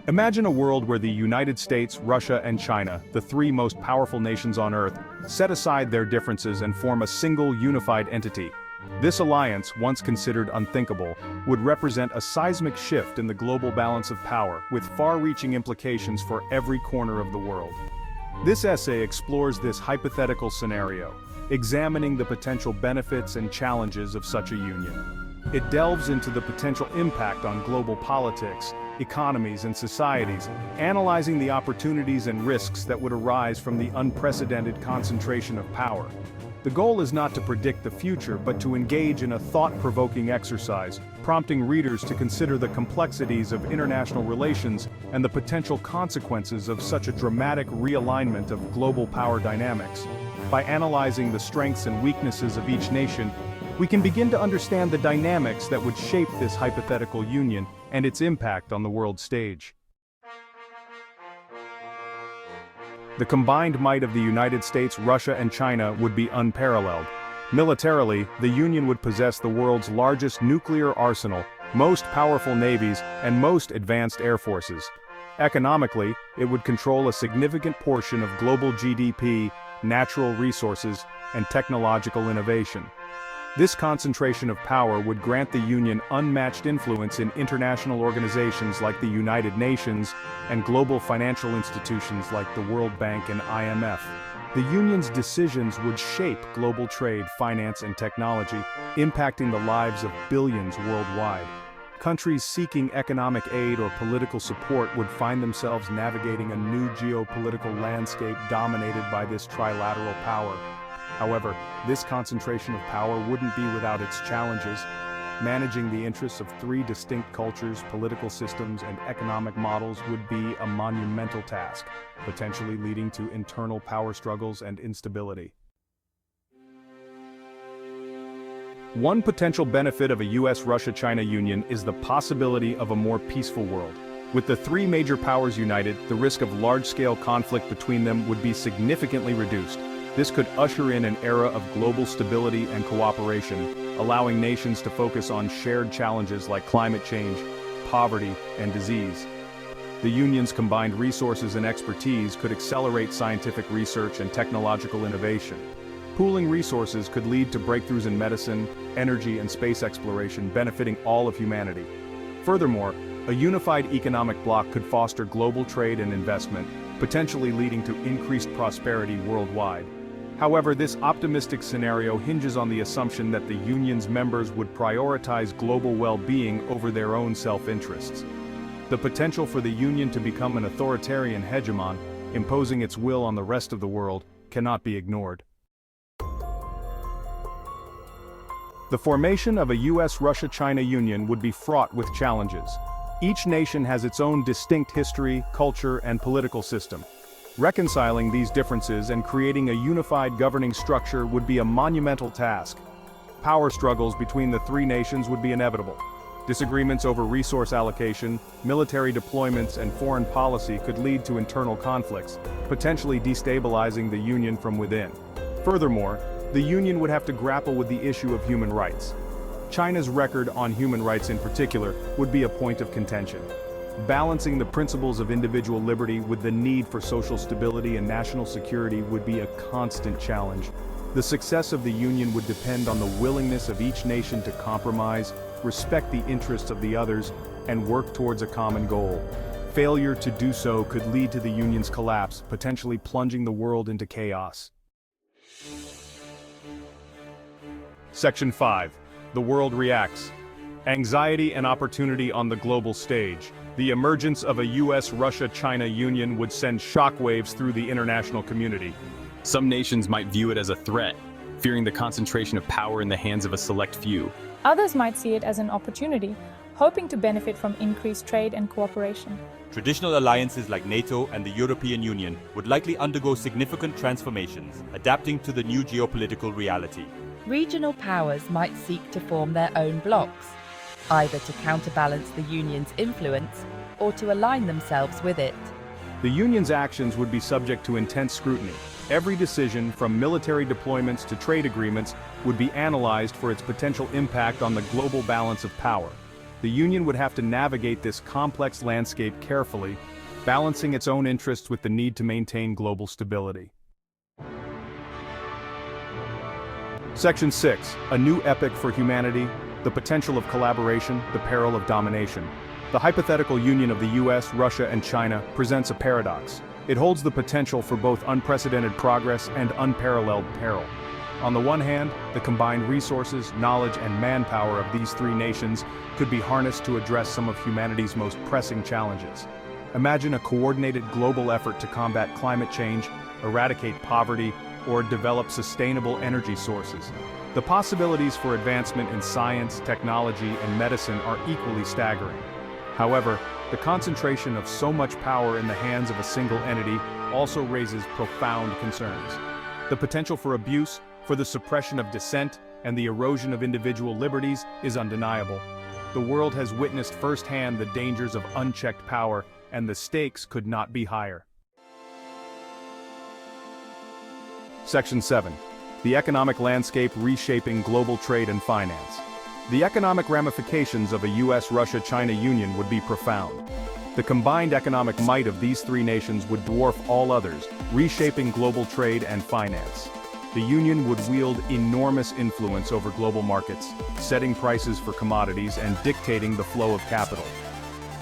Imagine a world where the United States, Russia, and China, the three most powerful nations on Earth, set aside their differences and form a single unified entity. This alliance, once considered unthinkable, would represent a seismic shift in the global balance of power, with far-reaching implications for every corner of the world. This essay explores this hypothetical scenario, examining the potential benefits and challenges of such a union. It delves into the potential impact on global politics, economies, and societies, analyzing the opportunities and risks that would arise from the unprecedented concentration of power. The goal is not to predict the future, but to engage in a thought-provoking exercise, prompting readers to consider the complexities of international relations and the potential consequences of such a dramatic realignment of global power dynamics. By analyzing the strengths and weaknesses of each nation, we can begin to understand the dynamics that would shape this hypothetical union and its impact on the world stage. The combined might of the United States, Russia, and China would be unparalleled. Militarily, the Union would possess the world's largest nuclear arsenal, most powerful navies, and most advanced air forces. Economically, it would control a significant portion of global GDP, natural resources, and technological innovation. This concentration of power would grant the Union unmatched influence in international organizations like the United Nations and global financial institutions like the World Bank and IMF. The Union's decisions would shape global trade, finance, and technology, impacting the lives of billions worldwide. Countries seeking economic aid or political support would find themselves navigating a new geopolitical landscape dominated by this trilateral power. However, this concentration of power wouldn't be without its challenges. Managing the interests of three distinct cultures, political systems, and economic models would be a monumental task, potentially leading to internal power struggles and instability. One potential benefit of a US-Russia-China union is the possibility of a more peaceful world. With the three major powers united, the risk of large-scale conflict between them would be significantly reduced. This could usher in an era of global stability and cooperation, allowing nations to focus on shared challenges like climate change, poverty, and disease. The Union's combined resources and expertise could accelerate scientific research and technological innovation. Pooling resources could lead to breakthroughs in medicine, energy, and space exploration, benefiting all of humanity. Furthermore, a unified economic bloc could foster global trade and investment, potentially leading to increased prosperity worldwide. However, this optimistic scenario hinges on the assumption that the Union's members would prioritize global well-being over their own self-interests. The potential for the Union to become an authoritarian hegemon, imposing its will on the rest of the world, cannot be ignored. The formation of a US-Russia-China union would be fraught with challenges. Each nation has its own distinct history, culture, and political system. Reconciling these differences and creating a unified governing structure would be a monumental task. Power struggles between the three nations would be inevitable. Disagreements over resource allocation, military deployments, and foreign policy could lead to internal conflicts, potentially destabilizing the Union from within. Furthermore, the Union would have to grapple with the issue of human rights. China's record on human rights in particular would be a point of contention. Balancing the principles of individual liberty with the need for social stability and national security would be a constant challenge. The success of the Union would depend on the willingness of each nation to compromise, respect the interests of the others, and work towards a common goal. Failure to do so could lead to the Union's collapse, potentially plunging the world into chaos. Section 5. The world reacts. Anxiety and opportunity on the global stage. The emergence of a US-Russia-China union would send shockwaves through the international community. Some nations might view it as a threat, fearing the concentration of power in the hands of a select few. Others might see it as an opportunity, hoping to benefit from increased trade and cooperation. Traditional alliances like NATO and the European Union would likely undergo significant transformations, adapting to the new geopolitical reality. Regional powers might seek to form their own blocs, either to counterbalance the Union's influence or to align themselves with it. The Union's actions would be subject to intense scrutiny. Every decision, from military deployments to trade agreements, would be analyzed for its potential impact on the global balance of power. the Union would have to navigate this complex landscape carefully, balancing its own interests with the need to maintain global stability. Section 6. A new epoch for humanity, the potential of collaboration, the peril of domination. The hypothetical union of the US, Russia, and China presents a paradox. It holds the potential for both unprecedented progress and unparalleled peril. On the one hand, the combined resources, knowledge, and manpower of these three nations could be harnessed to address some of humanity's most pressing challenges. Imagine a coordinated global effort to combat climate change, eradicate poverty, or develop sustainable energy sources. The possibilities for advancement in science, technology, and medicine are equally staggering. However, the concentration of so much power in the hands of a single entity also raises profound concerns. The potential for abuse, for the suppression of dissent, and the erosion of individual liberties is undeniable. The world has witnessed firsthand the dangers of unchecked power, and the stakes could not be higher. Section 7. The economic landscape reshaping global trade and finance. The economic ramifications of a US-Russia-China union would be profound. The combined economic might of these three nations would dwarf all others, reshaping global trade and finance. The union would wield enormous influence over global markets, setting prices for commodities and dictating the flow of capital.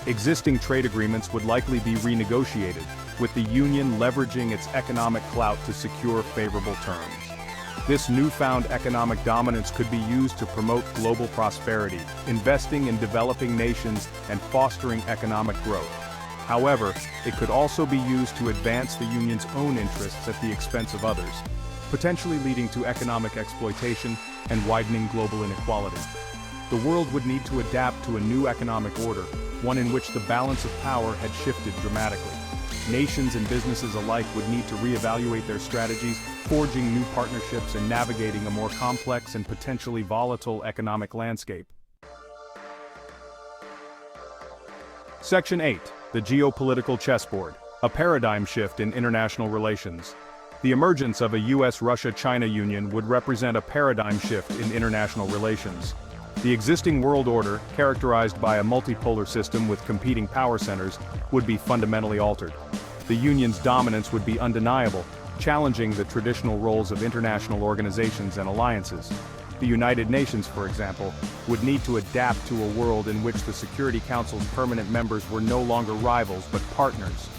Existing trade agreements would likely be renegotiated, with the union leveraging its economic clout to secure favorable terms. This newfound economic dominance could be used to promote global prosperity, investing in developing nations and fostering economic growth. However, it could also be used to advance the union's own interests at the expense of others, potentially leading to economic exploitation and widening global inequality. The world would need to adapt to a new economic order, one in which the balance of power had shifted dramatically. Nations and businesses alike would need to reevaluate their strategies, forging new partnerships and navigating a more complex and potentially volatile economic landscape. Section 8. The geopolitical chessboard, a paradigm shift in international relations. The emergence of a US-Russia-China union would represent a paradigm shift in international relations. The existing world order, characterized by a multipolar system with competing power centers, would be fundamentally altered. The union's dominance would be undeniable, challenging the traditional roles of international organizations and alliances. The United Nations, for example, would need to adapt to a world in which the Security Council's permanent members were no longer rivals but partners.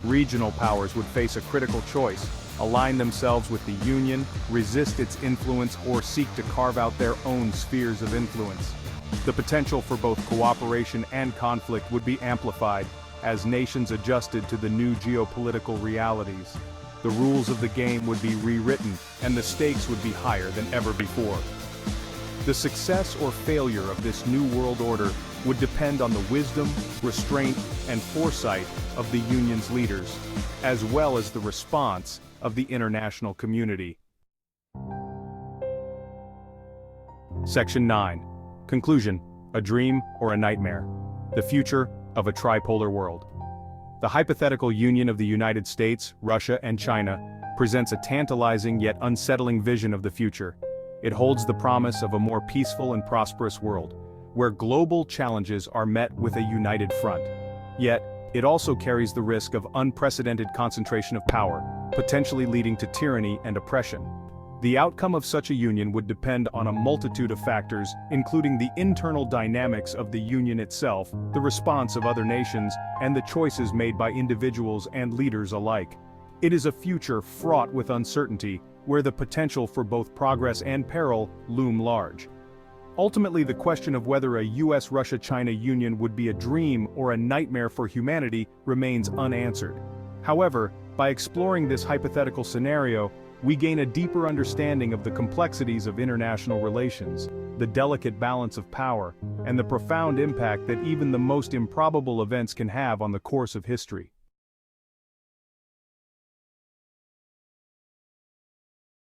Regional powers would face a critical choice: align themselves with the Union, resist its influence, or seek to carve out their own spheres of influence. The potential for both cooperation and conflict would be amplified as nations adjusted to the new geopolitical realities. The rules of the game would be rewritten, and the stakes would be higher than ever before. The success or failure of this new world order would depend on the wisdom, restraint, and foresight of the Union's leaders, as well as the response of the international community. Section 9. Conclusion: a dream or a nightmare? The future of a tripolar world. The hypothetical union of the United States, Russia, and China presents a tantalizing yet unsettling vision of the future. It holds the promise of a more peaceful and prosperous world, where global challenges are met with a united front. Yet, it also carries the risk of unprecedented concentration of power, potentially leading to tyranny and oppression. The outcome of such a union would depend on a multitude of factors, including the internal dynamics of the union itself, the response of other nations, and the choices made by individuals and leaders alike. It is a future fraught with uncertainty, where the potential for both progress and peril loom large. Ultimately, the question of whether a US-Russia-China union would be a dream or a nightmare for humanity remains unanswered. However, by exploring this hypothetical scenario, we gain a deeper understanding of the complexities of international relations, the delicate balance of power, and the profound impact that even the most improbable events can have on the course of history.